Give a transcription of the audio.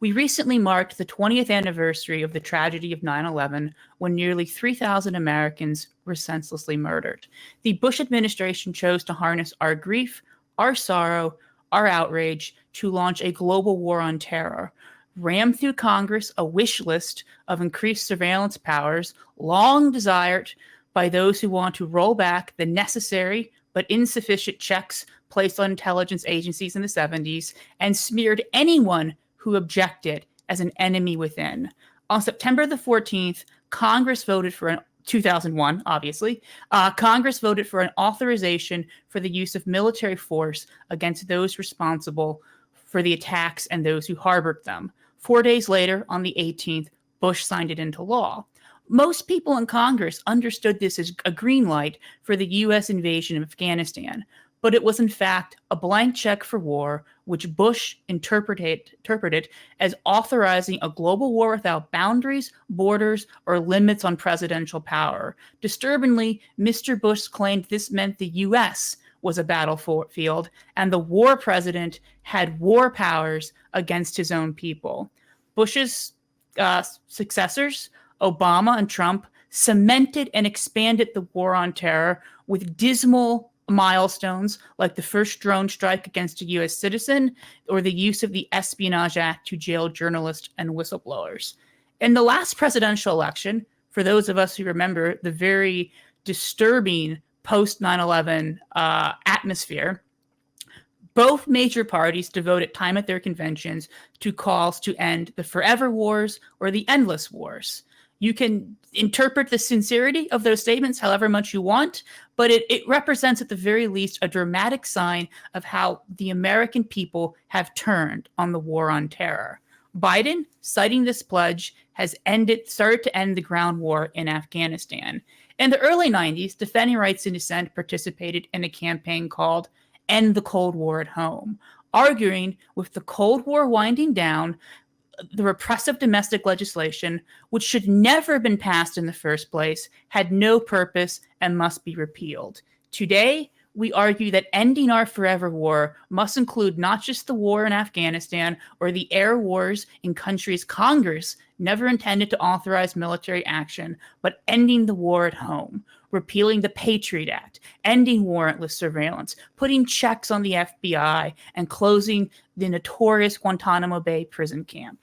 We recently marked the 20th anniversary of the tragedy of 9/11, when nearly 3,000 Americans were senselessly murdered. The Bush administration chose to harness our grief, our sorrow, our outrage to launch a global war on terror, ram through Congress a wish list of increased surveillance powers long desired by those who want to roll back the necessary but insufficient checks placed on intelligence agencies in the 70s, and smeared anyone who objected as an enemy within. On September the 14th, Congress voted for an 2001, obviously, Congress voted for an authorization for the use of military force against those responsible for the attacks and those who harbored them. 4 days later, on the 18th, Bush signed it into law. Most people in Congress understood this as a green light for the U.S. invasion of Afghanistan, but it was in fact a blank check for war, which Bush interpreted as authorizing a global war without boundaries, borders, or limits on presidential power. Disturbingly, Mr. Bush claimed this meant the U.S. was a battlefield, and the war president had war powers against his own people. Bush's successors, Obama and Trump, cemented and expanded the war on terror with dismal milestones like the first drone strike against a U.S. citizen or the use of the Espionage Act to jail journalists and whistleblowers. In the last presidential election, for those of us who remember the very disturbing post 9/11 atmosphere, both major parties devoted time at their conventions to calls to end the forever wars or the endless wars. You can interpret the sincerity of those statements however much you want, but it represents at the very least a dramatic sign of how the American people have turned on the war on terror. Biden, citing this pledge, has started to end the ground war in Afghanistan. In the early 90s, Defending Rights in Dissent participated in a campaign called End the Cold War at Home, arguing with the Cold War winding down, the repressive domestic legislation, which should never have been passed in the first place, had no purpose and must be repealed. Today, we argue that ending our forever war must include not just the war in Afghanistan or the air wars in countries Congress never intended to authorize military action, but ending the war at home, repealing the Patriot Act, ending warrantless surveillance, putting checks on the FBI, and closing the notorious Guantanamo Bay prison camp.